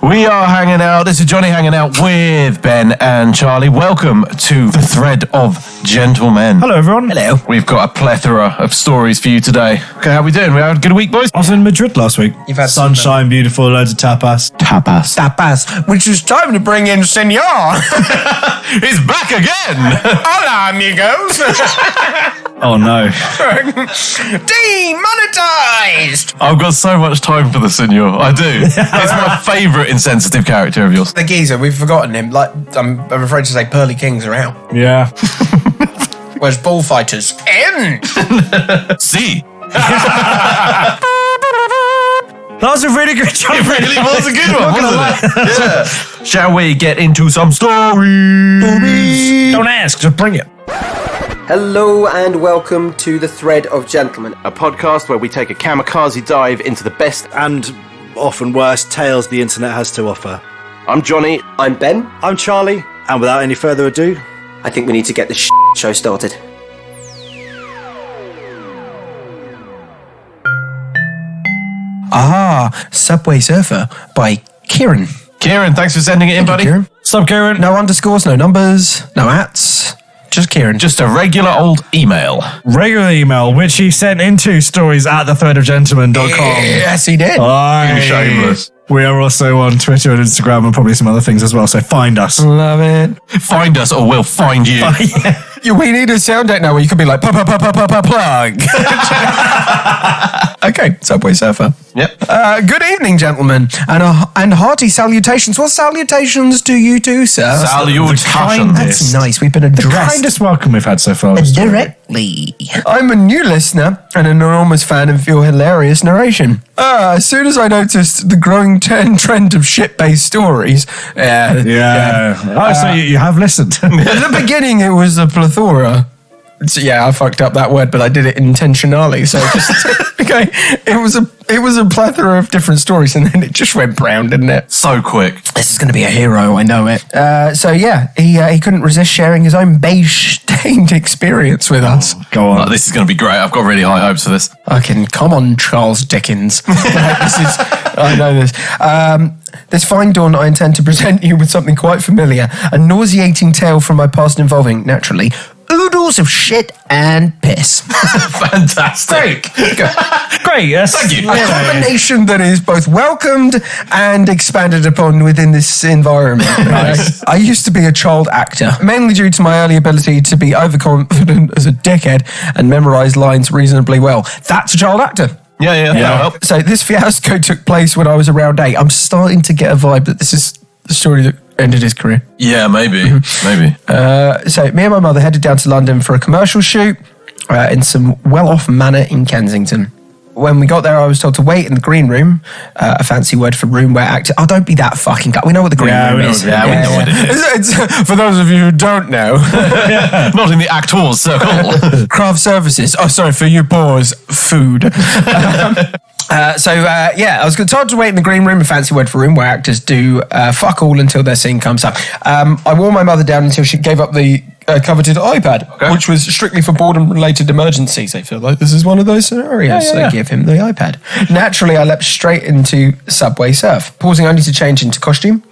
We are hanging out. This is Johnny hanging out with Ben and Charlie. Welcome to the Thread of Gentlemen. Hello, everyone. Hello. We've got a plethora of stories for you today. Okay, how we doing? We had a good week, boys? I was in Madrid last week. You've had sunshine, beautiful, loads of tapas. Tapas, which is time to bring in Senor. He's back again. Hola, amigos. Oh, no. Demonetized. I've got so much time for the Senor. I do. It's my favourite insensitive character of yours. The geezer, we've forgotten him. Like, I'm afraid to say Pearly Kings are out. Yeah. Where's Bullfighters? In. See? That was a really good job. It really was a good one, wasn't it? Yeah. Shall we get into some stories? Don't ask, just bring it. Hello and welcome to the Thread of Gentlemen, a podcast where we take a kamikaze dive into the best and often worst tales the internet has to offer. I'm Johnny. I'm Ben. I'm Charlie, and without any further ado, I think we need to get this show started. Subway Surfer by Kieran. Kieran, thanks for sending it in, buddy. Kieran. Sup, Kieran? No underscores, no numbers, no ats. Just Kieran. Just a regular old email. Regular email, which he sent into stories@thethreadofgentlemen.com. Yes, he did. Aye. Shameless. We are also on Twitter and Instagram and probably some other things as well, so find us. Love it. Find us or we'll find you. Yeah, we need a sound out now where you could be like, plug. Okay, Subway Surfer. Yep. Good evening, gentlemen, and hearty salutations. What salutations do you do, sir? Salutations. That's nice. We've been addressed Kindest welcome we've had so far. directly. I'm a new listener and an enormous fan of your hilarious narration. As soon as I noticed the growing trend of shit-based stories, Yeah. Oh, so you have listened. at the beginning it was a plethora. So, yeah, I fucked up that word, but I did it intentionally. So just okay, it was a plethora of different stories, and then it just went brown, didn't it? So quick. This is going to be a hero, I know it. So yeah, he couldn't resist sharing his own beige-stained experience with us. Go on. Oh, this is going to be great. I've got really high hopes for this. Come on, Charles Dickens. I know this. This fine dawn, I intend to present you with something quite familiar, a nauseating tale from my past involving, naturally, oodles of shit and piss. Fantastic. Great, yes. Thank you. A combination that is both welcomed and expanded upon within this environment. Nice. I used to be a child actor, mainly due to my early ability to be overconfident as a dickhead and memorise lines reasonably well. That's a child actor. Yeah. That'll help. So this fiasco took place when I was around 8. I'm starting to get a vibe that this is the story that ended his career. Yeah, maybe. So me and my mother headed down to London for a commercial shoot in some well-off manor in Kensington. When we got there, I was told to wait in the green room, a fancy word for room where actors... Oh, don't be that fucking guy. We know what the green room is. We know what it is. It's, for those of you who don't know, Not in the actors circle. craft services. Oh, sorry, for you boys, food. I was told to wait in the green room, a fancy word for room where actors do fuck all until their scene comes up. I wore my mother down until she gave up the coveted iPad, which was strictly for boredom-related emergencies. I feel like this is one of those scenarios. So give him the iPad. Naturally, I leapt straight into Subway Surf, pausing only to change into costume.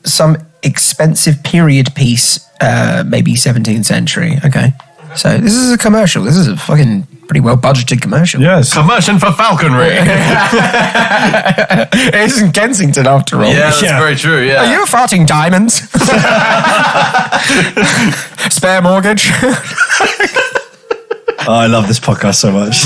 Some expensive period piece, maybe 17th century. Okay. So this is a commercial. This is a fucking pretty well budgeted commercial. Yes. Commercial for falconry. It isn't Kensington after all. Yeah, that's very true, yeah. Are you farting diamonds? Spare mortgage? I love this podcast so much.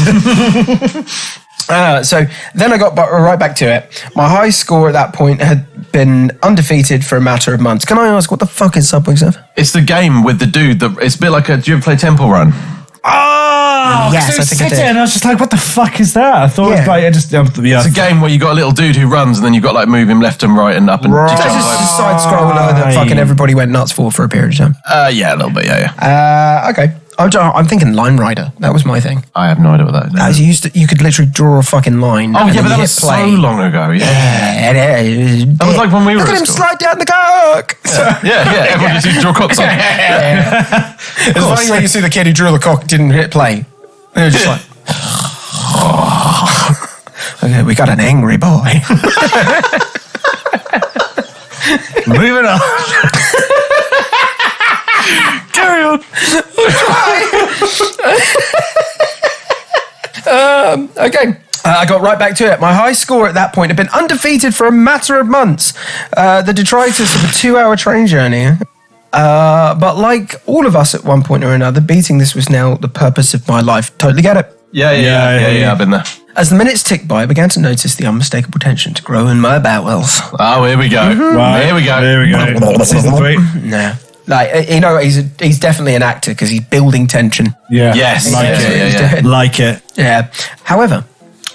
So then I got right back to it. My high score at that point had been undefeated for a matter of months. Can I ask, what the fuck is Subway Surf? It's the game with the dude that it's a bit like do you ever play Temple Run? Oh, Yes, I think I did. And I was just like, what the fuck is that? I thought it was like, It's a game where you got a little dude who runs and then you got like move him left and right and up and Right. That's just a side scroller that fucking everybody went nuts for a period of time. yeah, a little bit, yeah. Okay. I'm thinking Line Rider. That was my thing. I have no idea what that is. As you could literally draw a fucking line. Oh and yeah, then but that you was hit play. so long ago. Yeah, That was like when we were Look at at him school. slide down the cock. yeah. Everyone just used to draw cocks on. It's funny when you see the kid who drew the cock didn't hit play. They're just like, okay, we got an angry boy. Moving on. Carry on. Okay. I got right back to it. My high score at that point had been undefeated for a matter of months. The detritus of a 2-hour train journey. But like all of us at one point or another, beating this was now the purpose of my life. Totally get it. Yeah, I've been there. As the minutes ticked by, I began to notice the unmistakable tension to grow in my bowels. Oh, here we go. Right, Here we go. Here we go. Season 3. No. Like, you know, he's definitely an actor because he's building tension. Yeah. Yes. Like Yeah. it. Like it. Yeah. However,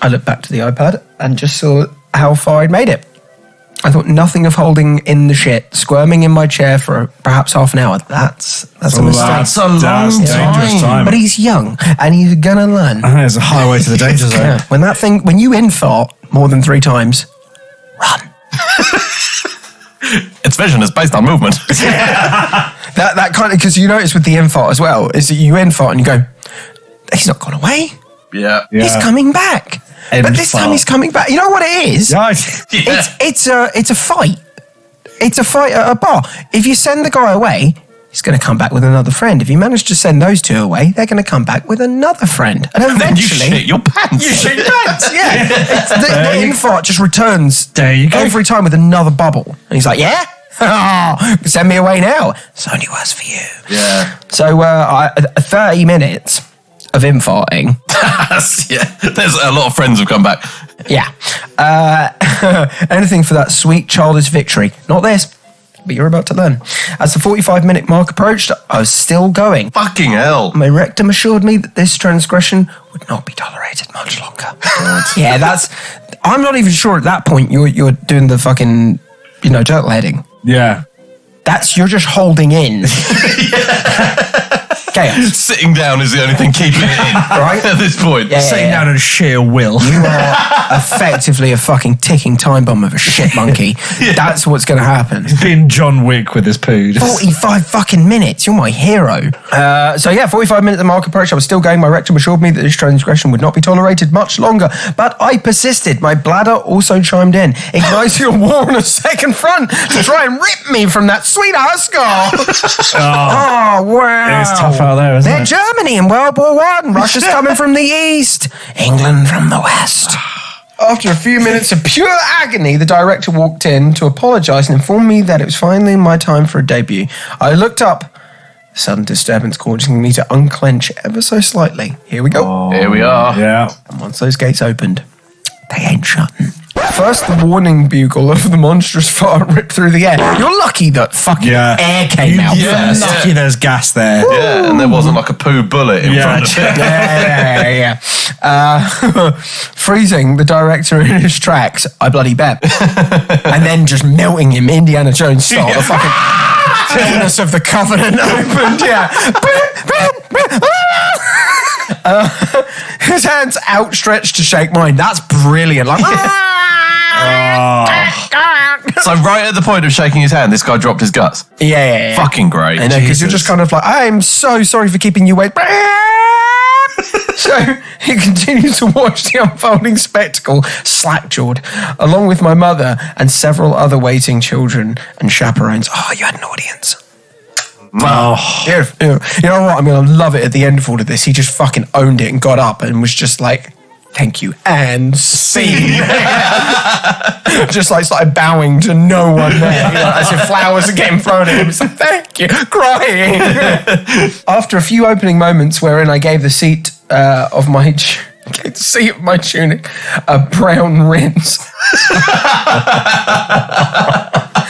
I looked back to the iPad and just saw how far I'd made it. I thought nothing of holding in the shit, squirming in my chair for perhaps half an hour. That's a mistake. That's a long dangerous time. But he's young and he's gonna learn. There's a highway to the danger zone. Yeah. When you infart more than 3 times, run. Its vision is based on movement. That kind of, because you notice with the infart as well, is that you infart and you go, he's not gone away. Yeah. He's coming back. But this time he's coming back. You know what it is? It's a fight. It's a fight at a bar. If you send the guy away, he's going to come back with another friend. If you manage to send those 2 away, they're going to come back with another friend. And Then you eventually... shit your pants. You shit your pants, yeah. The infart just returns There you go. every time with another bubble. And he's like, yeah? Send me away now. It's only worse for you. Yeah. So 30 minutes of infarting. Yeah. There's a lot of friends who've come back. Yeah. Anything for that sweet childish victory. Not this, but you're about to learn. As the 45-minute mark approached, I was still going. Fucking hell. My rectum assured me that this transgression would not be tolerated much longer. Yeah, I'm not even sure at that point you're doing the fucking, turtle heading. Yeah. You're just holding in. Chaos. Sitting down is the only thing keeping it in. Right? At this point. Sitting down in sheer will. You are effectively a fucking ticking time bomb of a shit monkey. That's what's going to happen. Being John Wick with his poo. 45 fucking minutes. You're my hero. 45 minutes the mark approached. I was still going. My rectum assured me that this transgression would not be tolerated much longer. But I persisted. My bladder also chimed in, igniting a war on a second front to try and rip me from that sweet-ass scar. Oh, wow. It's tough out there, isn't They're it? Germany in World War I. Russia's coming from the east. England from the west. After a few minutes of pure agony, the director walked in to apologise and informed me that it was finally my time for a debut. I looked up, sudden disturbance causing me to unclench ever so slightly. Here we go. Here we are. Yeah. And once those gates opened, they ain't shutting. First, the warning bugle of the monstrous fart ripped through the air. You're lucky that fucking air came out You're first. lucky there's gas there. Yeah, and there wasn't like a poo bullet in front of it. Yeah. Freezing the director in his tracks, I bloody bet. And then just melting him, Indiana Jones style. The fucking stillness of the Covenant opened, his hands outstretched to shake mine. That's brilliant. Like, So right at the point of shaking his hand, this guy dropped his guts. yeah. Fucking great. I know, because you're just kind of like, I'm so sorry for keeping you waiting. So he continued to watch the unfolding spectacle, slack-jawed, along with my mother and several other waiting children and chaperones. Oh, you had an audience. Oh. You know what? I'm going to love it at the end of all of this. He just fucking owned it and got up and was just like, thank you, and scene. Just like started bowing to no one there, as if flowers are getting thrown at him. It's like, thank you, crying. After a few opening moments wherein I gave the seat of my tunic a brown rinse.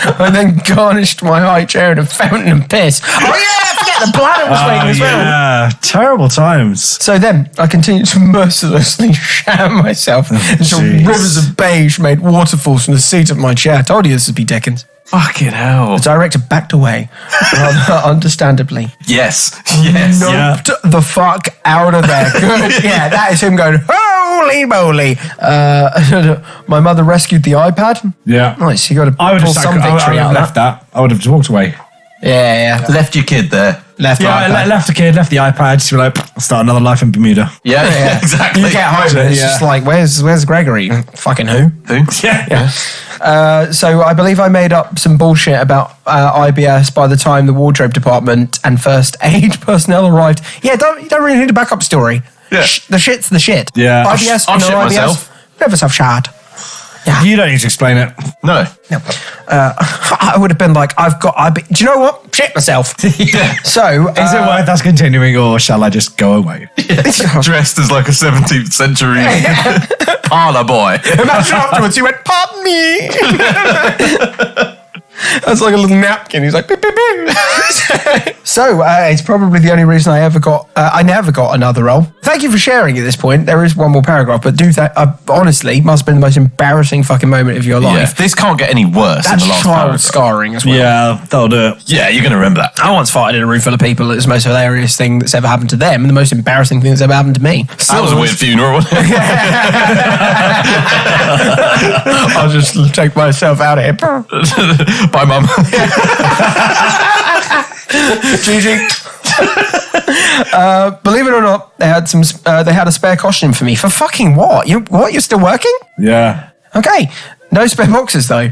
I then garnished my high chair in a fountain of piss. Oh yeah, I forget the bladder was waiting as well. Yeah, terrible times. So then, I continued to mercilessly sham myself until rivers of beige made waterfalls from the seat of my chair. I told you this would be Dickens. Fucking hell. The director backed away, rather understandably. Yes. Noped the fuck out of there. Good. Yeah, that is him going, holy moly. My mother rescued the iPad. Yeah. Nice, you got to I would pull have some victory out of left that. that. I would have just walked away. Yeah. Left your kid there. Left Yeah, I iPad. left the kid, left the iPad. Just be like, start another life in Bermuda. Yeah, exactly. You get home and it's Yeah. just like, where's Gregory? Fucking who? Who? Yeah. So I believe I made up some bullshit about IBS by the time the wardrobe department and first aid personnel arrived. Yeah, you don't really need a backup story. Yeah. The shit's the shit. Yeah. IBS, I've no shit IBS, myself. never have shard. You don't need to explain it. No. No. I would have been like, do you know what? Shit myself. Yeah. So, Is it worth us continuing, or shall I just go away? Dressed as like a 17th century parlour boy. imagine afterwards he went, pardon me. That's like a little napkin. He's like, beep, beep, beep. So it's probably the only reason I never got another role. Thank you for sharing at this point. There is one more paragraph, but honestly, must have been the most embarrassing fucking moment of your Yeah. life. This can't get any worse than That's the last child paragraph. scarring as well. Yeah, that'll do it. Yeah, you're going to remember that. I once farted in a room full of people. It was the most hilarious thing that's ever happened to them and the most embarrassing thing that's ever happened to me. That was a weird funeral, wasn't it? I'll just take myself out of here. Bye, Mum. GG. Believe it or not, they had a spare costume for me. For fucking what? You're still working? Yeah. Okay. No spare boxes though.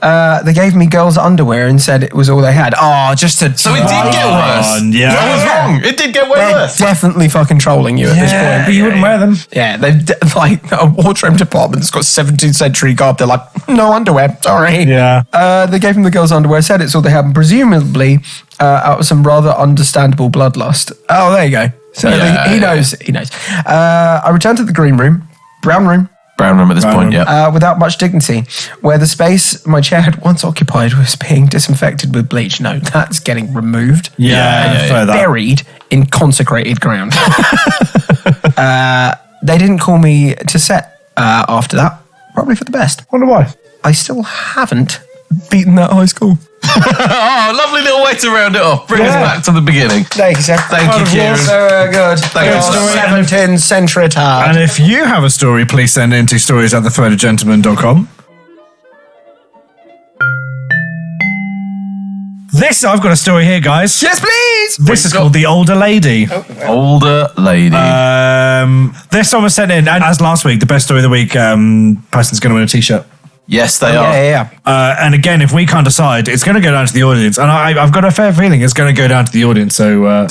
They gave me girls' underwear and said it was all they had. Oh, just to. So it did get worse. Yeah. I was wrong. It did get way They're worse. definitely fucking trolling you at this point. But you wouldn't wear them. Yeah, they've like a wardrobe department that's got 17th century garb. They're like, no underwear. Sorry. Yeah. They gave him the girls' underwear, said it's all they had, and presumably out of some rather understandable bloodlust. Oh, there you go. So Yeah, he knows. He knows. I returned to the green room, brown room, Brown room at this point, yeah. without much dignity, where the space my chair had once occupied was being disinfected with bleach. No, that's getting removed. Yeah. Buried in consecrated ground. They didn't call me to set after that. Probably for the best. Wonder why. I still haven't beaten that high school. Oh, lovely little way to round it off. Bring us back to the beginning. Thank you, sir. Thank you, Kieran. So good. Thank you. 17th century time. And if you have a story, please send it into stories@thethreadedgentleman.com. I've got a story here, guys. Yes, please. This is called The Older Lady. Older lady. This one was sent in, and as last week, the best story of the week, person's going to win a t-shirt. Yes, they are. Yeah. And again, if we can't decide, it's going to go down to the audience. And I've got a fair feeling it's going to go down to the audience. So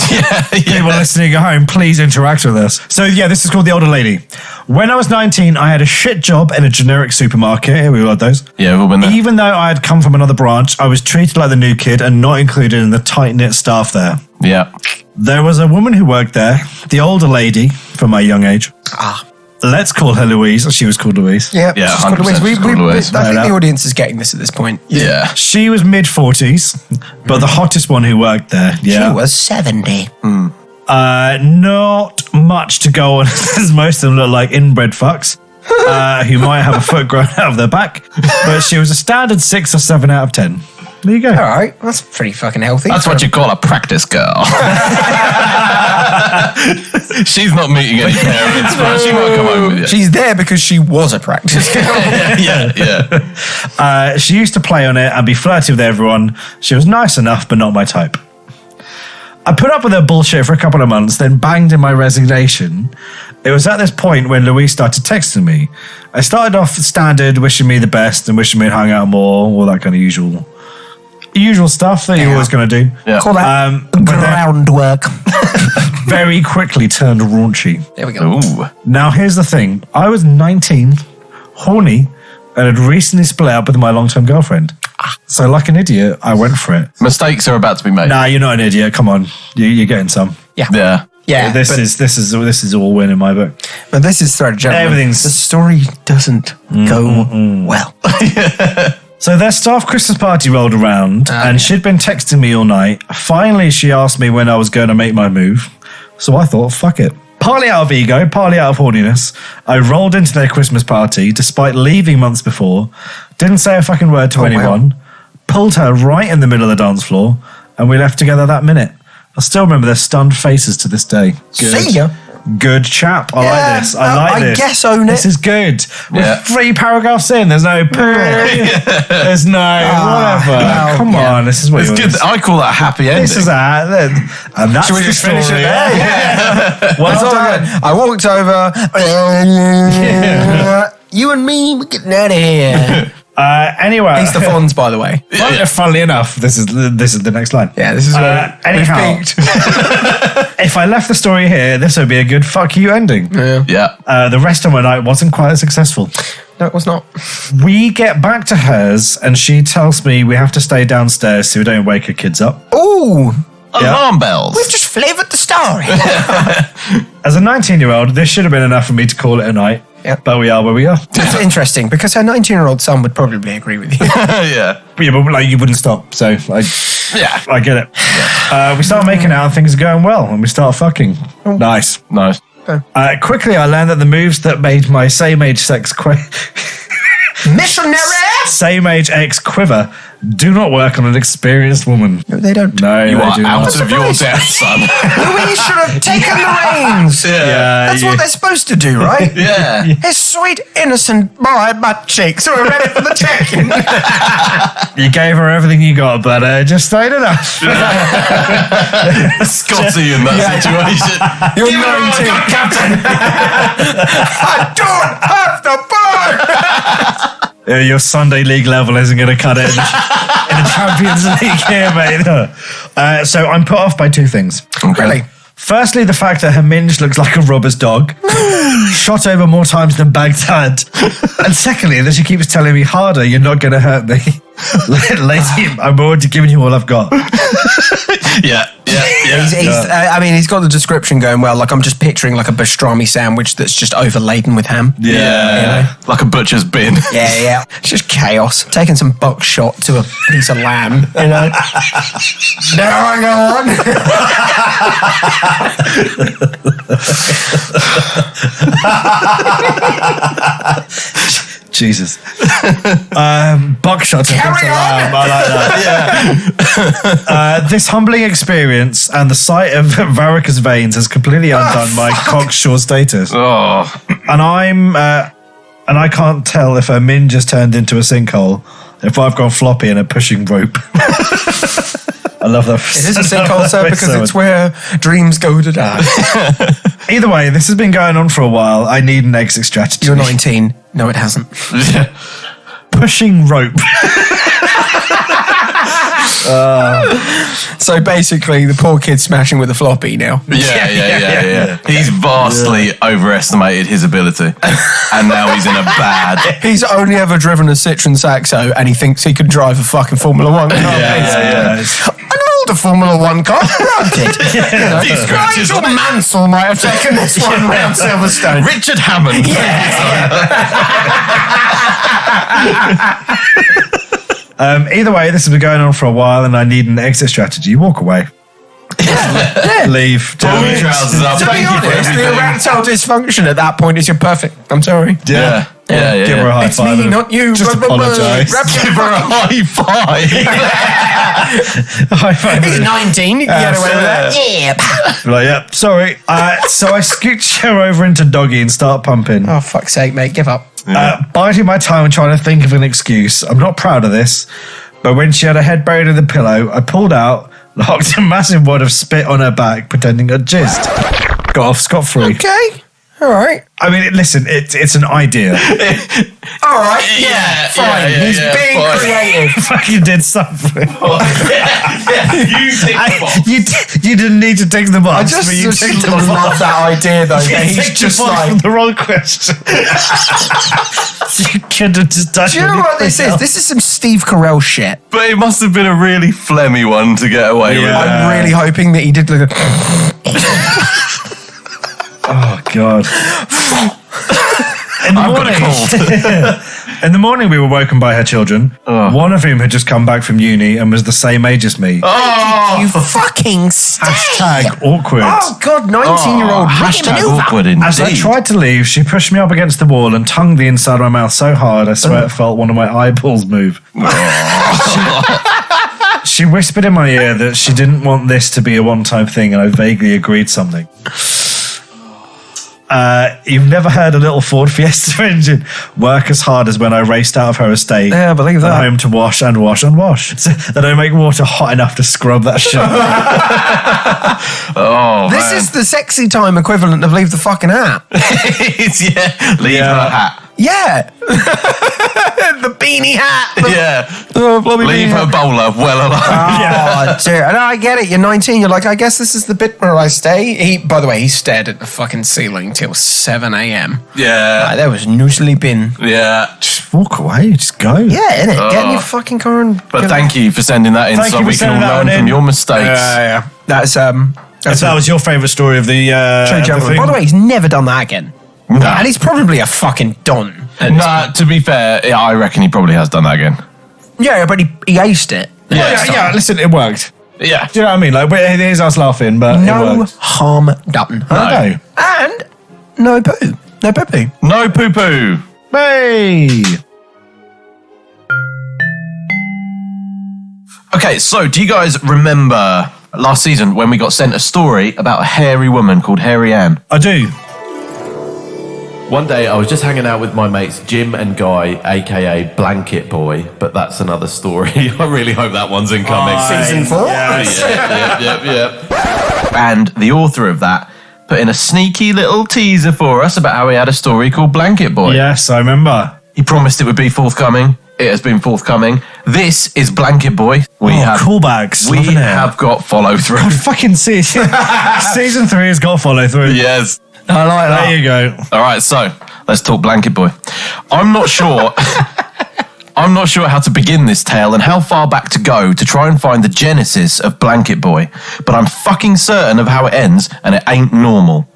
people listening at home, please interact with us. So yeah, this is called The Older Lady. When I was 19, I had a shit job in a generic supermarket. Here we had those. Yeah, we've all been there. Even though I had come from another branch, I was treated like the new kid and not included in the tight-knit staff there. Yeah. There was a woman who worked there, the older lady from my young age. Let's call her Louise. She was called Louise. Yeah, Yeah, she's called 100% Louise. she's called Louise. I think the audience is getting this at this point. Yeah. She was mid-40s, but the hottest one who worked there. Yeah. She was 70. Not much to go on, as most of them look like inbred fucks who might have a foot grown out of their back. But she was a standard 6 or 7 out of 10. There you go. All right, that's pretty fucking healthy. That's what you call a practice girl. She's not meeting any parents, but she might come home with you. She's there because she was a practice girl. Yeah. She used to play on it and be flirty with everyone. She was nice enough, but not my type. I put up with her bullshit for a couple of months, then banged in my resignation. It was at this point when Louise started texting me. I started off standard, wishing me the best and wishing me hung out more, all that kind of usual stuff that you're always going to do. Yeah. Call that But then groundwork. very quickly turned raunchy. There we go. Ooh. Now, here's the thing. I was 19, horny, and had recently split up with my long-term girlfriend. So, like an idiot, I went for it. Mistakes are about to be made. Nah, you're not an idiot. Come on, you're getting some. Yeah. Yeah, This is all win in my book. but this is Thread Gentleman. Everything's- The story doesn't go well. So their staff Christmas party rolled around, and she'd been texting me all night. Finally, she asked me when I was going to make my move. So I thought, fuck it. Partly out of ego, partly out of horniness, I rolled into their Christmas party, despite leaving months before, didn't say a fucking word to anyone, pulled her right in the middle of the dance floor, and we left together that minute. I still remember their stunned faces to this day. See ya. Good chap. I like this. I like this. I guess own it. This is good. Yeah. We're 3 paragraphs in. There's no there's no whatever. Come on. This is what It's you good. I call that a happy ending. This is and that's Should we the just finish it story. there? Well That's all done. good. I walked over. You and me, we're getting out of here. Anyway. He's the Fonz, by the way. Funnily enough, this is the next line. Yeah, this is where anyhow, we've peaked. if I left the story here, this would be a good fuck you ending. Yeah. The rest of my night wasn't quite as successful. No, it was not. We get back to hers, and she tells me we have to stay downstairs so we don't wake her kids up. Ooh, Alarm bells. we've just flavoured the story. As a 19-year-old, this should have been enough for me to call it a night. Yep. But we are where we are. It's interesting because her 19-year-old son would probably agree with you. Yeah. Yeah, but like, you wouldn't stop, so I get it. We start making out, and things are going well, and we start fucking. Nice. Nice. Quickly, I learned that the moves that made my same-age Missionary! same-age ex quiver do not work on an experienced woman. No, they don't. No, You they are do out not. of your depth, son. We should have taken the reins. That's what they're supposed to do, right? Yeah. His sweet, innocent boy butt cheeks were ready for the taking. You gave her everything you got, but just ain't enough. Scotty in that situation. You're Give it a 19. roll, Captain. I don't have the ball. Your Sunday league level isn't going to cut it in the Champions League here, mate. So I'm put off by two things. Really? Firstly, the fact that her minge looks like a robber's dog, shot over more times than Baghdad. And secondly, that she keeps telling me, harder, you're not going to hurt me. Lady, I'm already giving you all I've got. Yeah. He's got the description going well. Like, I'm just picturing like a pastrami sandwich that's just overladen with ham. Yeah. Like a butcher's bin. Yeah. It's just chaos. Taking some buckshot to a piece of lamb, you know. Now go on. Jesus. Buckshot. Carry on. I like that. This humbling experience and the sight of varicose veins has completely undone my cocksure status. Oh. And I can't tell if her min just turned into a sinkhole, if I've gone floppy in a pushing rope. I love that. It is a sinkhole, sir, because it's where dreams go to die. Either way, this has been going on for a while. I need an exit strategy. You're 19. No, it hasn't. Pushing rope. So basically, the poor kid's smashing with a floppy now. Yeah. He's vastly overestimated his ability. And now he's in a bad... He's only ever driven a Citroen Saxo and he thinks he could drive a fucking Formula 1 car. Yeah. An older Formula 1 car, granted. Nigel Mansell might have taken this one round Silverstone. Richard Hammond. Either way, this has been going on for a while and I need an exit strategy. Walk away. Leave. Pull your trousers up. To be honest, the erectile dysfunction at that point is you're perfect. I'm sorry. Yeah. Give her a high It's five. me, not you. Just apologise. Give her a high five. High five. He's 19. You can get away with that. Yeah. Like, yeah, sorry. So I scooch her over into doggy and start pumping. Oh, fuck's sake, mate. Give up. Biding my time and trying to think of an excuse. I'm not proud of this, but when she had her head buried in the pillow, I pulled out, knocked a massive wad of spit on her back, pretending I'd jizzed. Got off scot-free. Okay. All right. I mean, listen, it's an idea. All right. Yeah. Fine. He's being creative. Fucking did something. You You didn't need to take the box. I just but you ticked the love box. that idea, though. You That he's ticked the just box like... from the wrong question. You could have just done Do you know what this is? This is some Steve Carell shit. But it must have been a really phlegmy one to get away with. I'm really hoping that he did look at... Oh, God. In the I've got a morning, cold. in the morning, we were woken by her children. One of whom had just come back from uni and was the same age as me. You fucking Hashtag awkward. Oh, God, 19-year-old. Hashtag awkward indeed. As I tried to leave, she pushed me up against the wall and tongued the inside of my mouth so hard I swear it felt one of my eyeballs move. She whispered in my ear that she didn't want this to be a one-time thing, and I vaguely agreed something. You've never heard a little Ford Fiesta engine work as hard as when I raced out of her estate. Yeah, I believe that. And home to wash and wash and wash. So that I make water hot enough to scrub that shit. This is the sexy time equivalent of leave the fucking hat. Leave her hat. Yeah. The beanie hat. Yeah. Oh, bloody Leave beanie her hat. bowler well alone. Oh, dear. And I get it. You're 19. You're like, I guess this is the bit where I stay. By the way, he stared at the fucking ceiling till 7 a.m. Yeah. Like, there was no sleeping. Yeah. Just walk away. Just go. Yeah, innit? Get in your fucking car and... But thank you for sending that in Thank so you for we can sending that all learn one from in. your mistakes. Yeah. That's If that was your favourite story of the True gentleman. thing. By the way, he's never done that again. No. And he's probably a fucking don. Nah, to be fair, yeah, I reckon he probably has done that again. Yeah, but he aced it. yeah, listen, it worked. Yeah. Do you know what I mean? Like, here's us laughing, but it No worked. harm done. No. And no poo. No poo-poo. No poo-poo. Hey! Okay, so do you guys remember last season when we got sent a story about a hairy woman called Hairy Ann? I do. One day I was just hanging out with my mates Jim and Guy, aka Blanket Boy, but that's another story. I really hope that one's incoming. Season 4? Yep. And the author of that put in a sneaky little teaser for us about how he had a story called Blanket Boy. Yes, I remember. He promised it would be forthcoming. It has been forthcoming. This is Blanket Boy. Callbacks. We Loving it. have got follow through. God, fucking season 3 has got follow through. Yes. I like that. There you go. All right, so let's talk Blanket Boy. I'm not sure. I'm not sure how to begin this tale and how far back to go to try and find the genesis of Blanket Boy, but I'm fucking certain of how it ends, and it ain't normal.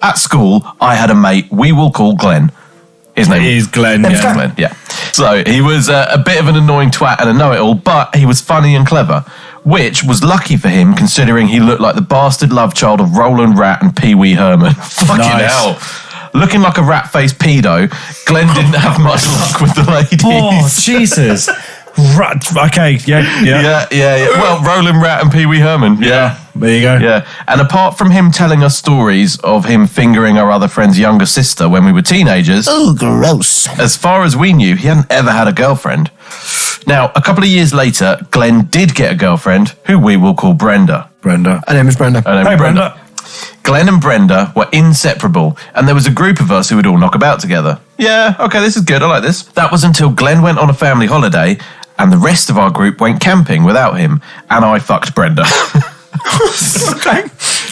At school, I had a mate we will call Glen. His name It is Glen. Yeah, Yeah. Glen, yeah. So he was a bit of an annoying twat and a know-it-all, but he was funny and clever, which was lucky for him considering he looked like the bastard love child of Roland Rat and Pee Wee Herman. Fucking Nice. hell. Looking like a rat-faced pedo, Glenn didn't have much luck with the ladies. Oh, Jesus. Okay, yeah. Yeah. Well, Roland Rat and Pee Wee Herman. Yeah. There you go. Yeah. And apart from him telling us stories of him fingering our other friend's younger sister when we were teenagers, Oh, gross. as far as we knew, he hadn't ever had a girlfriend. Now, a couple of years later, Glenn did get a girlfriend, who we will call Brenda. Brenda. Her name is Brenda. Her name Hey, is Brenda. Glenn and Brenda were inseparable, and there was a group of us who would all knock about together. Yeah, okay, this is good, I like this. That was until Glenn went on a family holiday, and the rest of our group went camping without him, and I fucked Brenda.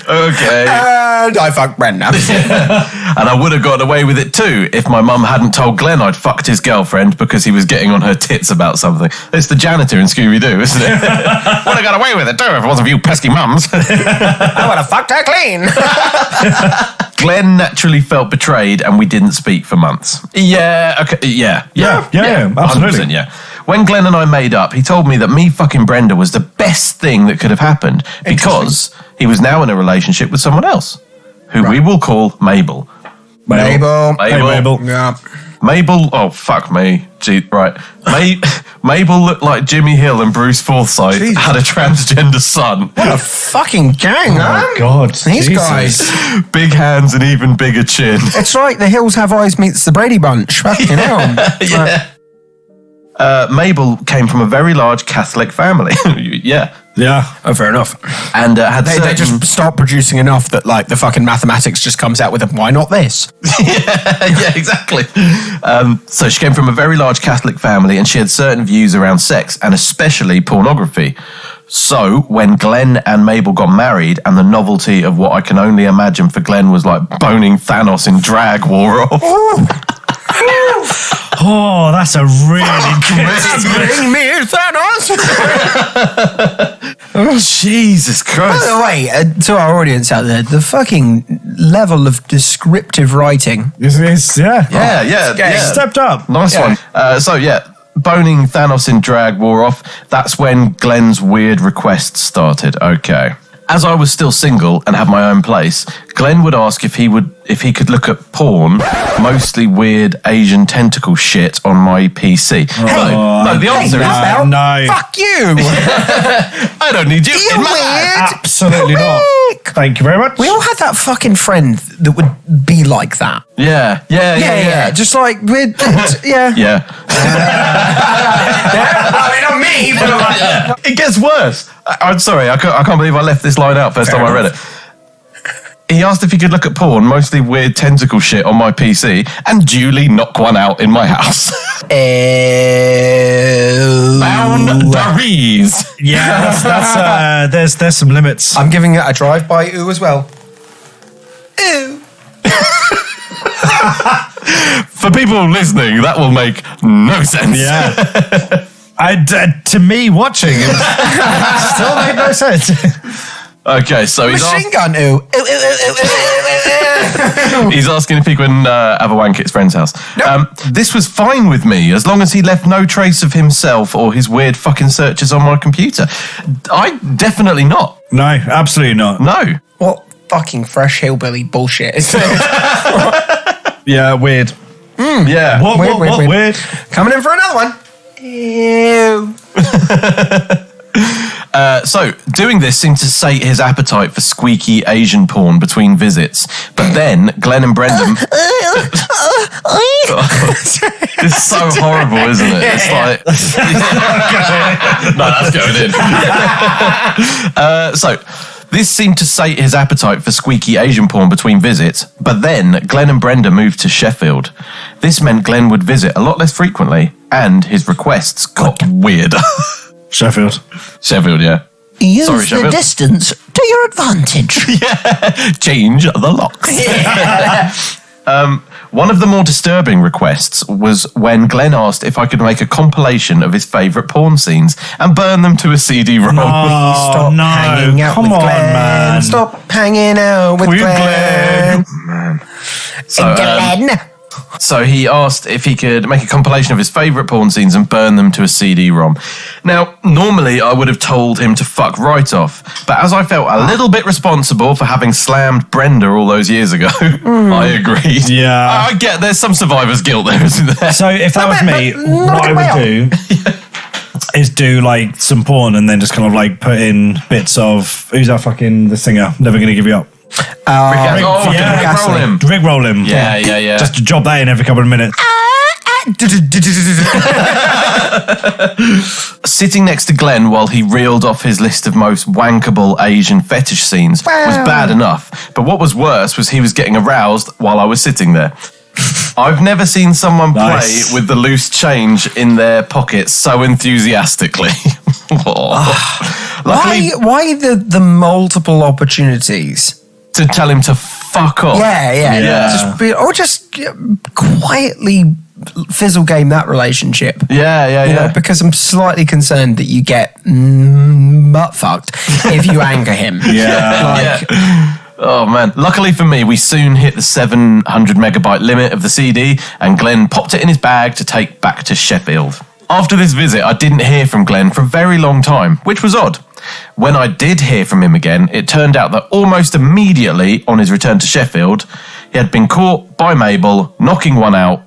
Okay. And I fucked Brenda. And I would have got away with it too if my mum hadn't told Glenn I'd fucked his girlfriend because he was getting on her tits about something. It's the janitor in Scooby-Doo, isn't it? Would have got away with it too if it wasn't for you pesky mums. I would have fucked her clean. Glenn naturally felt betrayed and we didn't speak for months. Yeah, okay, yeah, absolutely. 100%, yeah. When Glenn and I made up, he told me that me fucking Brenda was the best thing that could have happened because he was now in a relationship with someone else, who we will call Mabel. Mabel. Hey, Mabel. Yeah. Mabel, oh fuck me, gee, right. Mabel looked like Jimmy Hill and Bruce Forsyth had a transgender son. What a fucking gang, huh? Oh, God. These Jesus. guys. Big hands and even bigger chin. It's right, the Hills Have Eyes meets the Brady Bunch. Fucking hell. Yeah. Mabel came from a very large Catholic family. Yeah. Yeah. Oh, fair enough. And had They certain... just start producing enough that, like, the fucking mathematics just comes out with them. Why not this? Yeah, exactly. So she came from a very large Catholic family and she had certain views around sex and especially pornography. So when Glenn and Mabel got married and the novelty of what I can only imagine for Glenn was like boning Thanos in drag wore off. Oh, that's a really good... Bring me Thanos! Jesus By Christ. the way, to our audience out there, the fucking level of descriptive writing. Yeah. Stepped up. Nice one. So boning Thanos in drag wore off. That's when Glenn's weird requests started. Okay. As I was still single and had my own place, Glenn would ask if he could look at porn, mostly weird Asian tentacle shit on my PC. No, the answer is No. Fuck you! I don't need you. You're in my life. weird! Absolutely not. Thank you very much. We all had that fucking friend that would be like that. Yeah. Just like, yeah. Yeah. I mean, not me, but It gets worse. I'm sorry, I can't believe I left this line out first time I read it. he asked if he could look at porn, mostly weird tentacle shit on my PC, and duly knock one out in my house. Boundaries. Yeah, that's there's some limits. I'm giving it a drive-by ooh as well. Ooh. For people listening, that will make no sense. Yeah. To me watching, it still made no sense. Okay, so Machine gun ooh. he's asking if he can have a wank at his friend's house. This was fine with me, as long as he left no trace of himself or his weird fucking searches on my computer. I definitely not. No, absolutely not. No. What fucking fresh hillbilly bullshit is this? Yeah, weird. Yeah. What weird? Coming in for another one. Ew. So, doing this seemed to sate his appetite for squeaky Asian porn between visits. But then, Glen and Brendan... It's so horrible, isn't it? It's like... No, that's going in. This seemed to sate his appetite for squeaky Asian porn between visits, but then Glen and Brenda moved to Sheffield. This meant Glen would visit a lot less frequently, and his requests got weirder. Sheffield, yeah. Use Sorry, the Sheffield. distance to your advantage. Change the locks. One of the more disturbing requests was when Glen asked if I could make a compilation of his favourite porn scenes and burn them to a CD-ROM. Stop hanging out come with on, Glen. man. Stop hanging out with Glen. Man. So he asked if he could make a compilation of his favourite porn scenes and burn them to a CD-ROM. Now, normally I would have told him to fuck right off, but as I felt a little bit responsible for having slammed Brenda all those years ago, I agreed. Yeah. I get there's some survivor's guilt there, isn't there? So if that was me, what I would do is do like some porn and then just kind of like put in bits of who's that fucking the singer? Never Gonna Give You Up. Roll him. Rick roll him. Yeah. Just to drop that in every couple of minutes. Sitting next to Glen while he reeled off his list of most wankable Asian fetish scenes was bad enough, but what was worse was he was getting aroused while I was sitting there. I've never seen someone Nice. play with the loose change in their pockets so enthusiastically. Luckily, Why the multiple opportunities? to tell him to fuck off. Yeah. Just quietly fizzle game that relationship. Yeah. You know, because I'm slightly concerned that you get butt fucked if you anger him. Yeah. Oh man. Luckily for me, we soon hit the 700 megabyte limit of the CD and Glen popped it in his bag to take back to Sheffield. After this visit, I didn't hear from Glen for a very long time, which was odd. When I did hear from him again, it turned out that almost immediately on his return to Sheffield, he had been caught by Mabel knocking one out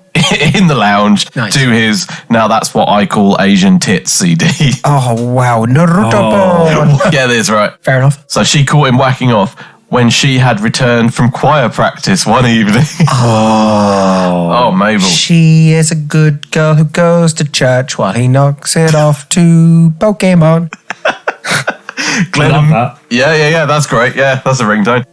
in the lounge to his Now That's What I Call Asian Tits CD. Oh, wow. Naruto. Get this right. Fair enough. So she caught him whacking off when she had returned from choir practice one evening. Oh, Mabel. She is a good girl who goes to church while he knocks it off to Pokemon. Glen, I love that. Yeah, that's great. Yeah, that's a ringtone.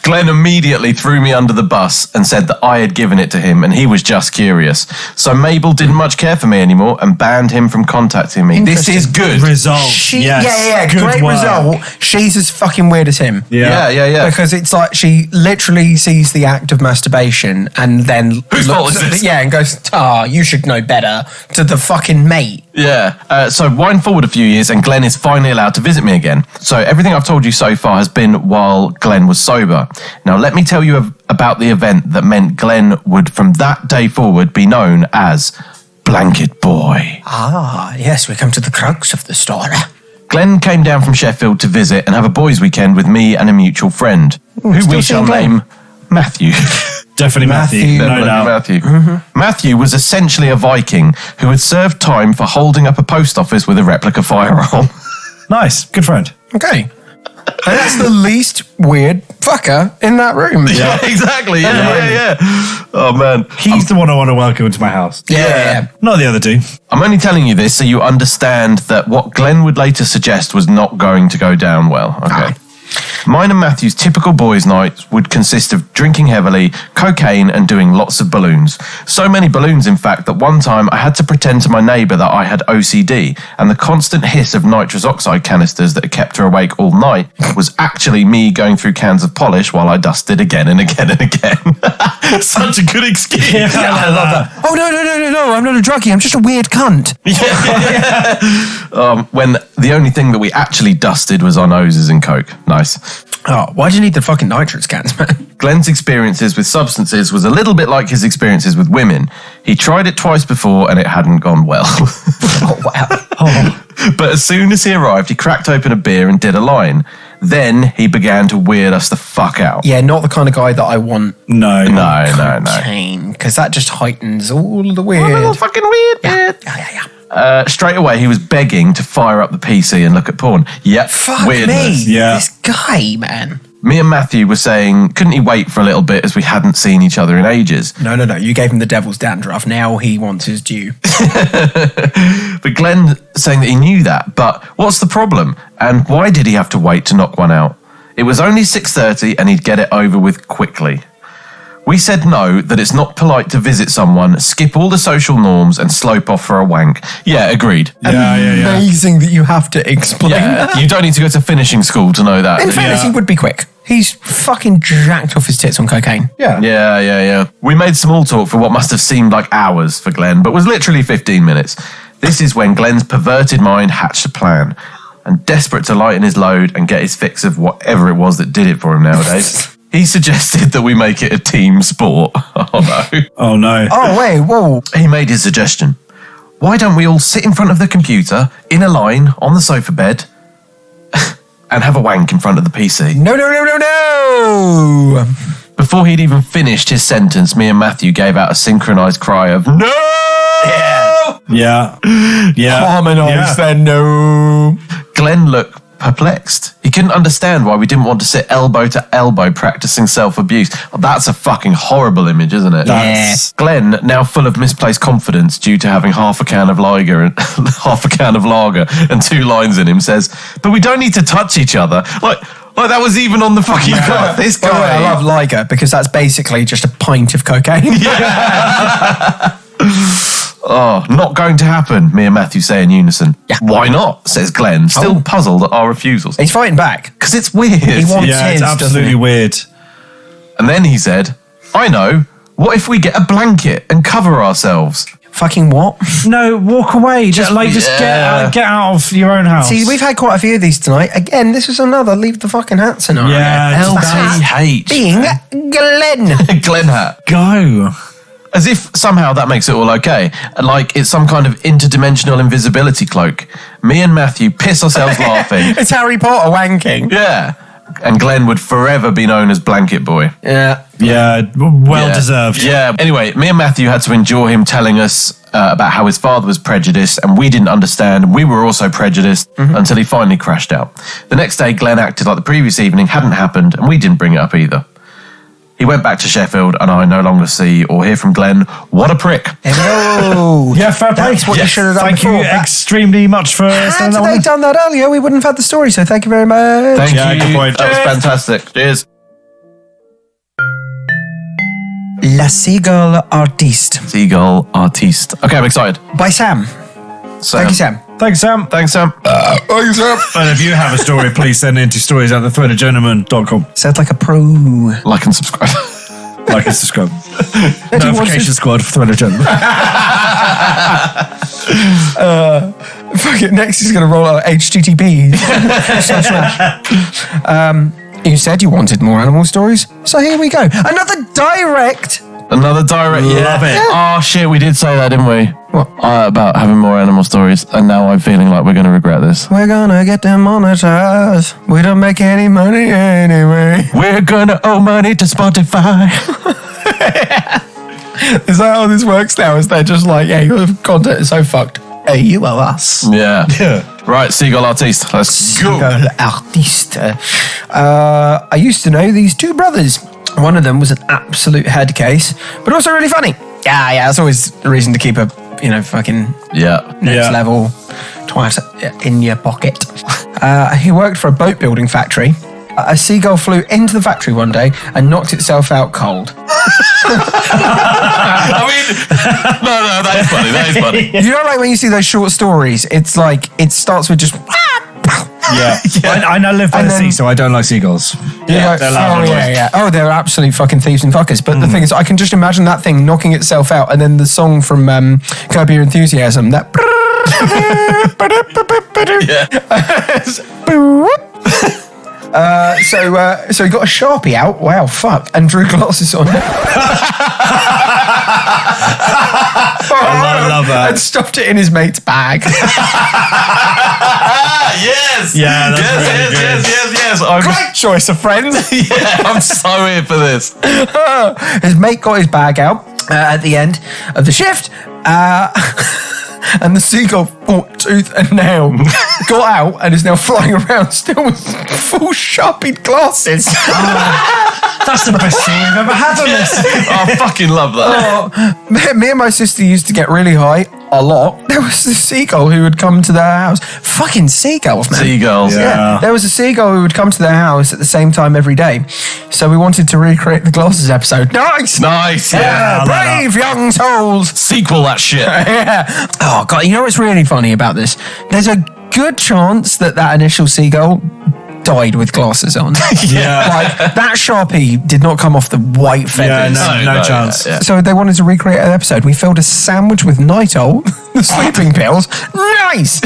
Glen immediately threw me under the bus and said that I had given it to him and he was just curious. So Mabel didn't much care for me anymore and banned him from contacting me. This is good. Result. Yeah. Good Great work. result. She's as fucking weird as him. Yeah. Because it's like she literally sees the act of masturbation and then Whose fault is this? and goes, you should know better, to the fucking mate. Yeah. So wind forward a few years and Glen is finally allowed to visit me again. So everything I've told you so far has been while Glen was sober. Now let me tell you about the event that meant Glen would from that day forward be known as Blanket Boy. Ah, yes, we come to the crux of the story. Glen came down from Sheffield to visit and have a boys' weekend with me and a mutual friend, who we shall name Matthew. Definitely Matthew. No Definitely doubt. Matthew. Matthew was essentially a Viking who had served time for holding up a post office with a replica firearm. Nice. Good friend. Okay. And that's the least weird fucker in that room. Yeah, exactly. Yeah. Oh, man. He's the one I want to welcome into my house. Yeah. Not the other two. I'm only telling you this so you understand that what Glen would later suggest was not going to go down well. Okay. Mine and Matthew's typical boys' nights would consist of drinking heavily, cocaine, and doing lots of balloons. So many balloons, in fact, that one time I had to pretend to my neighbour that I had OCD, and the constant hiss of nitrous oxide canisters that had kept her awake all night was actually me going through cans of polish while I dusted again and again and again. Such a good excuse. Yeah, I love that. Oh, no, I'm not a druggie. I'm just a weird cunt. When the only thing that we actually dusted was our noses in coke. Nice. Oh, why do you need the fucking nitrous cans, man? Glenn's experiences with substances was a little bit like his experiences with women. He tried it twice before and it hadn't gone well. Oh, wow. Oh. But as soon as he arrived, he cracked open a beer and did a line. Then he began to weird us the fuck out. Yeah, not the kind of guy that I want. No. Because that just heightens all the weird. A little fucking weird bit. Yeah. Straight away, he was begging to fire up the PC and look at porn. Yep, Fuck weirdness. me. Yeah. This guy, man. Me and Matthew were saying, couldn't he wait for a little bit as we hadn't seen each other in ages? No. You gave him the devil's dandruff. Now he wants his due. But Glen saying that he knew that. But what's the problem? And why did he have to wait to knock one out? It was only 6:30 and he'd get it over with quickly. We said no, that it's not polite to visit someone, skip all the social norms and slope off for a wank. Yeah, agreed. Yeah. Amazing that you have to explain Yeah, that. you don't need to go to finishing school to know that. In fairness, he would be quick. He's fucking jacked off his tits on cocaine. Yeah. We made small talk for what must have seemed like hours for Glen, but was literally 15 minutes. This is when Glen's perverted mind hatched a plan. And desperate to lighten his load and get his fix of whatever it was that did it for him nowadays, he suggested that we make it a team sport. Oh no. Oh, wait, whoa. He made his suggestion. Why don't we all sit in front of the computer, in a line, on the sofa bed, and have a wank in front of the PC? No. Before he'd even finished his sentence, me and Matthew gave out a synchronized cry of no! Yeah. Harmonise then, no. Glen looked perplexed. He couldn't understand why we didn't want to sit elbow to elbow practicing self-abuse. Oh, that's a fucking horrible image, isn't it? Yes. Glen, now full of misplaced confidence due to having half a can of lager and 2 lines in him, says, but we don't need to touch each other. Like that was even on the fucking card. This guy. By the way, I love lager because that's basically just a pint of cocaine. Oh, not going to happen, me and Matthew say in unison. Yeah. Why not, says Glen, still puzzled at our refusals. He's fighting back. Because it's weird. He wants Yeah, his, it's absolutely weird. And then he said, I know, what if we get a blanket and cover ourselves? Fucking what? No, walk away. Just get out of your own house. See, we've had quite a few of these tonight. Again, this is another leave the fucking hat scenario. Yeah, LBH. Being Glen. Glen hat. Go. As if somehow that makes it all okay. Like it's some kind of interdimensional invisibility cloak. Me and Matthew piss ourselves laughing. It's Harry Potter wanking. Yeah. And Glen would forever be known as Blanket Boy. Yeah. Yeah, well deserved. Yeah. Anyway, me and Matthew had to endure him telling us about how his father was prejudiced and we didn't understand. We were also prejudiced until he finally crashed out. The next day, Glen acted like the previous evening hadn't happened and we didn't bring it up either. He went back to Sheffield and I no longer see or hear from Glen. What a prick. Hello. Yeah, fair play. That's what you should have done Thank before. you extremely much for Had saying that they one. done that earlier, we wouldn't have had the story, so thank you very much. Thank Yeah, you. good point. That was fantastic. Cheers. La Seagull Artiste Seagull Artiste. Okay, I'm excited. by Sam. Thank you, Sam. Thanks, Sam. Thanks, Sam. Thanks, Sam. And if you have a story, please send it into stories@thethreadofgentleman.com. Sounds like a pro. Like and subscribe. Like and subscribe. Notification squad for Thread of Gentleman. Fuck it, next he's going to roll out HTTP. You said you wanted more animal stories, so here we go. Another direct. Another direct. Love it. Oh, shit, we did say that, didn't we? What? About having more animal stories, and now I'm feeling like we're going to regret this. We're gonna get demonetized. We don't make any money anyway. We're going to owe money to Spotify. Is that how this works now? Is they just like, yeah, your content is so fucked. Hey, you owe us. Yeah. Right, Seagull Artiste. Let's go. Seagull Artiste. I used to know these two brothers. One of them was an absolute head case, but also really funny. Yeah, it's always a reason to keep a, fucking Yeah. next level twice in your pocket. He worked for a boat building factory A seagull flew into the factory one day and knocked itself out cold. I mean, no, that is funny. That is funny. You know, like when you see those short stories, it's like it starts with just. Yeah. I live by the sea, so I don't like seagulls. Yeah, they're loud. Oh, they're absolute fucking thieves and fuckers. But the thing is, I can just imagine that thing knocking itself out, and then the song from Curb Your Enthusiasm, that. So he got a Sharpie out. Wow, fuck, and drew glasses on. I love that. And stuffed it in his mate's bag. Yes. Yeah, that's really good. Yes. Great choice of friends. Yeah, I'm so here for this. His mate got his bag out at the end of the shift. And the seagull fought tooth and nail, got out, and is now flying around still with full Sharpie glasses. That's the best story I've ever had on this. I fucking love that. Me and my sister used to get really high a lot. There was this seagull who would come to their house. Fucking seagulls, man. Seagulls. Yeah. There was a seagull who would come to their house at the same time every day. So we wanted to recreate the glasses episode. Nice! Nice. Yeah, brave young souls. Sequel that shit. Yeah. Oh, God, you know what's really funny about this? There's a good chance that initial seagull died with glasses on. Yeah. Like, that Sharpie did not come off the white feathers. No chance. Yeah. So they wanted to recreate an episode. We filled a sandwich with Nitol, the sleeping pills. Nice!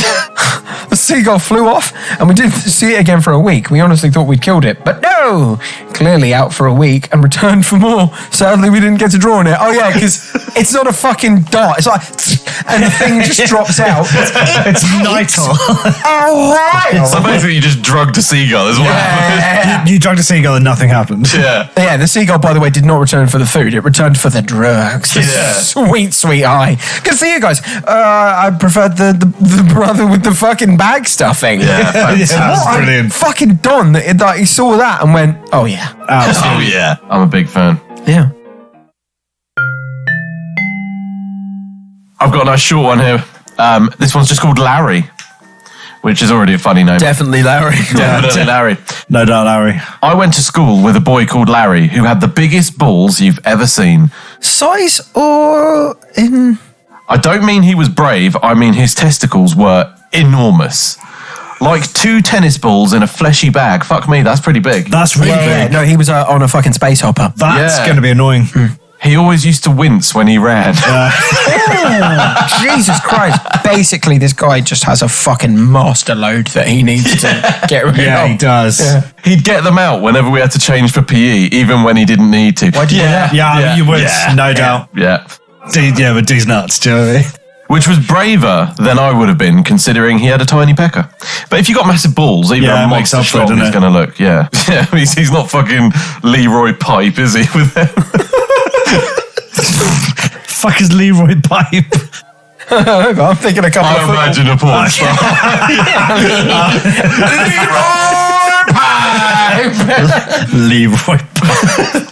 The seagull flew off, and we didn't see it again for a week. We honestly thought we'd killed it, but no! Clearly out for a week and returned for more. Sadly, we didn't get to draw on it. Oh yeah, because it's not a fucking dart. It's like, and the thing just drops out. It's Nitol. Oh, right! So basically, you just drugged a seagull as well. Yeah. You drugged a seagull and nothing happened. Yeah. Yeah, the seagull, by the way, did not return for the food. It returned for the drugs. Yeah. Sweet, sweet high. Good for you guys. I preferred the brother with the fucking bag stuffing. Yeah, fantastic. That's What a brilliant. fucking Don that he saw that and went, oh yeah. Oh, yeah. I'm a big fan. Yeah. I've got a nice short one here. This one's just called Larry, which is already a funny name. Definitely Larry. Definitely Larry. No doubt, Larry. I went to school with a boy called Larry who had the biggest balls you've ever seen. Size or in... I don't mean he was brave, I mean his testicles were enormous. Like 2 tennis balls in a fleshy bag. Fuck me, that's pretty big. That's really big. No, he was on a fucking space hopper. That's Yeah. going to be annoying. He always used to wince when he ran. Jesus Christ. Basically, this guy just has a fucking master load that he needs to get rid of. Yeah, he does. Yeah. He'd get them out whenever we had to change for PE, even when he didn't need to. Why'd you do that? Yeah, you would, no doubt. Yeah. But D's nuts, do you know what I mean? Which was braver than I would have been, considering he had a tiny pecker. But if you got massive balls, even Yeah, a it makes monster up for it, schlong is doesn't it? going to look, yeah. Yeah, he's not fucking Leroy Pipe, is he? With them? Fuck is Leroy Pipe? I'm thinking a couple I of imagine a porn star. Leroy Pipe.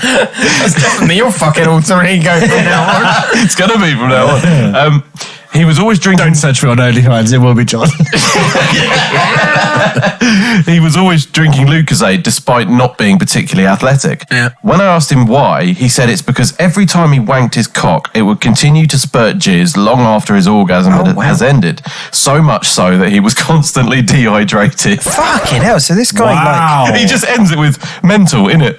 That's definitely your fucking alter ego from now on. It's going to be from now on. He was always drinking... Don't search for it on OnlyFans, it will be John. He was always drinking Lucozade despite not being particularly athletic. Yeah. When I asked him why, he said it's because every time he wanked his cock, it would continue to spurt jizz long after his orgasm has ended. So much so that he was constantly dehydrated. Fucking hell. So this guy, Wow. He just ends it with mental, innit?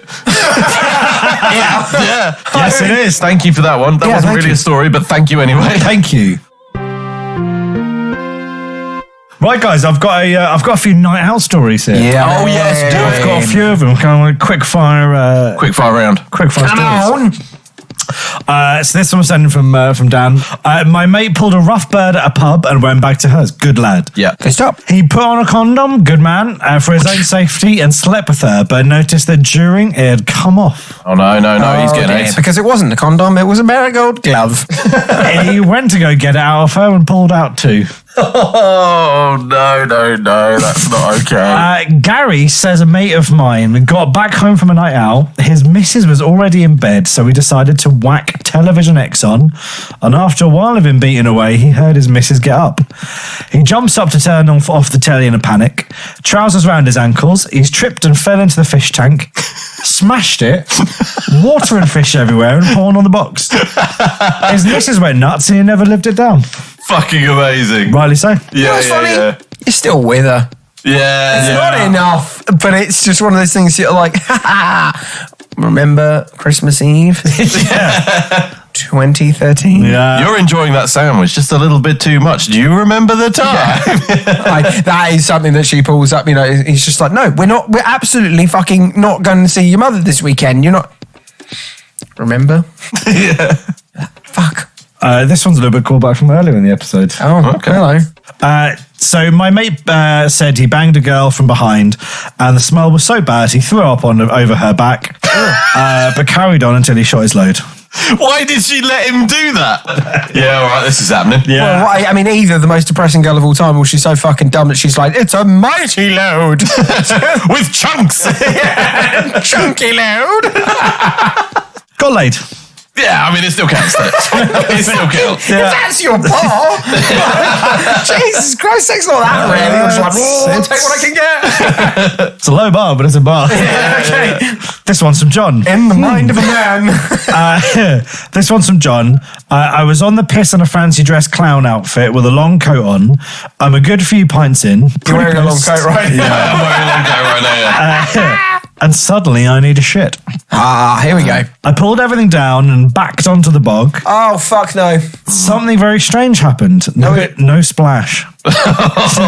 Yeah. Yes, it is. Thank you for that one. That Yeah, wasn't thank really you. a story, but thank you anyway. Thank you. Right, guys, I've got a few night out stories here. Yeah. Oh, yes, do I've got a few of them. Kind of like quick fire. Quick fire round. Quick fire Come stories. on. So this one was sent from Dan. My mate pulled a rough bird at a pub and went back to hers. Good lad. Yeah. Okay, stop. He put on a condom, good man, for his own safety and slept with her, but noticed that during it had come off. Oh, no, he's getting Okay, AIDS. because it wasn't a condom, it was a marigold glove. He went to go get it out of her and pulled out too. Oh, no, that's not okay. Gary says a mate of mine got back home from a night out. His missus was already in bed, so we decided to whack Television X on. And after a while of him beating away, he heard his missus get up. He jumps up to turn off the telly in a panic. Trousers round his ankles. He's tripped and fell into the fish tank. Smashed it. Water and fish everywhere and porn on the box. His missus went nuts and he never lived it down. Fucking amazing. Rightly so. Yeah, What's funny? yeah. You're still with her. Yeah. It's not enough, but it's just one of those things you're like, remember Christmas Eve? 2013? Yeah. You're enjoying that sandwich just a little bit too much. Do you remember the time? That is something that she pulls up, he's just like, no, we're absolutely fucking not going to see your mother this weekend. You're not. Remember? Yeah. Fuck. This one's a little bit callback from earlier in the episode. Oh, Okay. hello. So my mate said he banged a girl from behind and the smell was so bad he threw up over her back, but carried on until he shot his load. Why did she let him do that? Yeah, all right, this is happening. Yeah. Well, I mean, either the most depressing girl of all time or she's so fucking dumb that she's like, it's a mighty load. With chunks. Chunky load. Got laid. Yeah, I mean, it still counts. It still counts. If that's your paw. Jesus Christ, sex not that really. I'm just like, I'll take what I can get. It's a low bar, but it's a bar. Okay. This one's from John. In the mind of a man. This one's from John. I was on the piss in a fancy dress clown outfit with a long coat on. I'm a good few pints in. You're wearing a long coat, right? Yeah, I'm wearing a long coat right now. And suddenly I need a shit. Here we go. I pulled everything down and backed onto the bog. Oh, fuck no. Something very strange happened. No splash. Because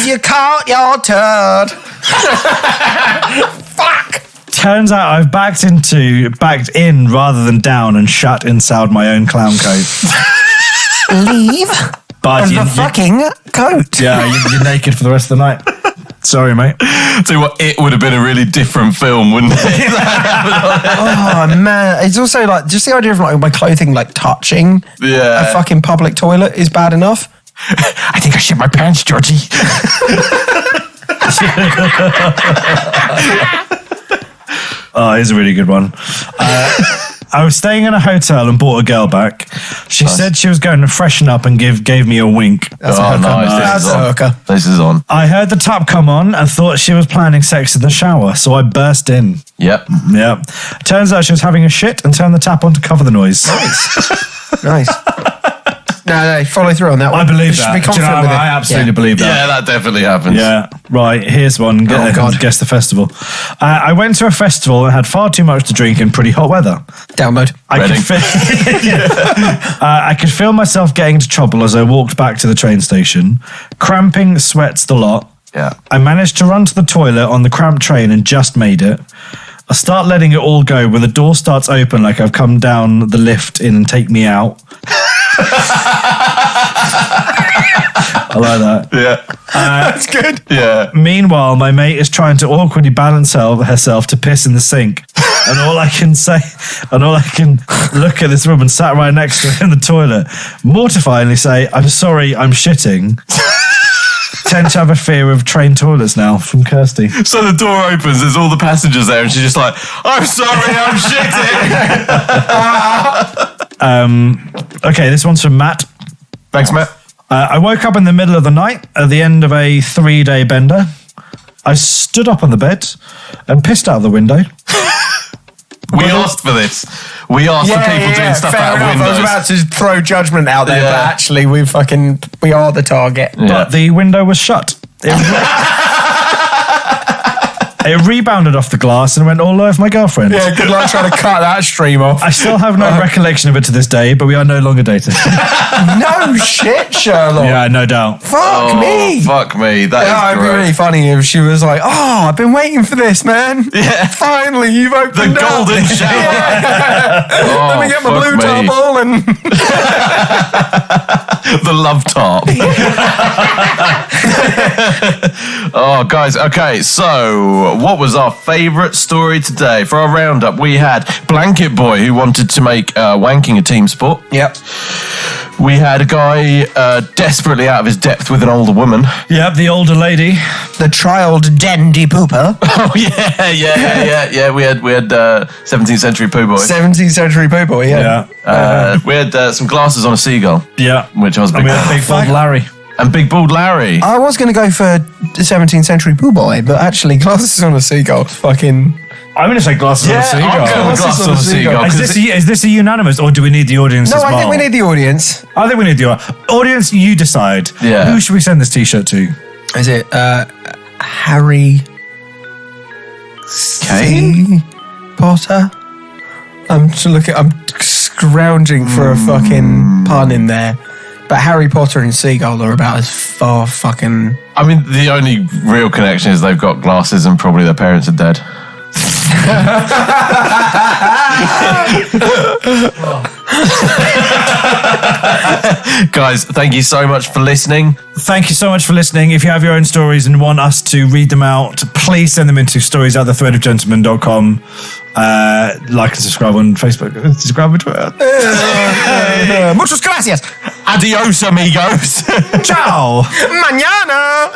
you caught your turd. Fuck. Turns out I've backed in rather than down and shut inside my own clown coat. Leave But the fucking coat. Yeah, you're naked for the rest of the night. Sorry, mate. Tell you what, it would have been a really different film, wouldn't it? Oh, man. It's also like, just the idea of like my clothing like touching a fucking public toilet is bad enough. I think I shit my pants, Georgie. Oh, here's a really good one. I was staying in a hotel and brought a girl back. She said she was going to freshen up and gave me a wink. That's a hooker. Nice. That's a hooker. This is on. I heard the tap come on and thought she was planning sex in the shower, so I burst in. Yep. Yeah. Turns out she was having a shit and turned the tap on to cover the noise. Nice. No, follow through on that one. I believe You should that. be Do you know, confident with it. I absolutely believe that. Yeah, that definitely happens. Yeah, right. Here's one. God. Guess the festival. I went to a festival and had far too much to drink in pretty hot weather. Download. I could feel myself getting into trouble as I walked back to the train station. Cramping, sweats the lot. Yeah. I managed to run to the toilet on the cramped train and just made it. I start letting it all go when the door starts open like I've come down the lift in and take me out. I like that. Yeah. That's good. Yeah. Meanwhile, my mate is trying to awkwardly balance herself to piss in the sink. And all I can look at this woman sat right next to her in the toilet, mortifyingly say, I'm sorry, I'm shitting. Tend to have a fear of train toilets now, from Kirsty. So the door opens, there's all the passengers there, and she's just like, I'm sorry, I'm shitting. Okay, this one's from Matt. Thanks, Matt. I woke up in the middle of the night at the end of a 3-day bender. I stood up on the bed and pissed out of the window. We asked for this. We asked for people doing stuff out of windows. I was about to throw judgment out there, but actually we are the target. Yeah. But the window was shut. It rebounded off the glass and went all over my girlfriend. Yeah, good luck trying to cut that stream off. I still have no recollection of it to this day, but we are no longer dating. No shit, Sherlock. Yeah, no doubt. Fuck me. Fuck me. That is It'd be great. really funny if she was like, "Oh, I've been waiting for this, man. Yeah. Finally, you've opened The up. golden shower. Let me get my blue double and the love top. Oh, guys, okay, so what was our favourite story today? For our roundup, we had Blanket Boy, who wanted to make wanking a team sport. Yep. We had a guy desperately out of his depth with an older woman. Yep, the older lady. The child dandy pooper. Oh, yeah. We had 17th century poo boy. 17th century poo boy, yeah. We had some glasses on a seagull. Yeah. Which I was a big we had fan. Big Bald Larry. And Big Bald Larry. I was going to go for 17th century poo boy, but actually glasses on a seagull, fucking... I'm going to say glasses on a seagull. I'm going with glasses on a seagull. Is this a unanimous, or do we need the audience as well? No, I think we need the audience. I think we need the audience. You decide. Yeah. Who should we send this T-shirt to? Is it Harry Kane? Potter? I'm scrounging for a fucking pun in there. But Harry Potter and Seagull are about as far fucking... I mean, the only real connection is they've got glasses and probably their parents are dead. Guys, thank you so much for listening. Thank you so much for listening. If you have your own stories and want us to read them out, please send them into stories@thethreadofgentleman.com. Like and subscribe on Facebook. Subscribe on Twitter. Muchas gracias. Adios, amigos. Ciao. Mañana.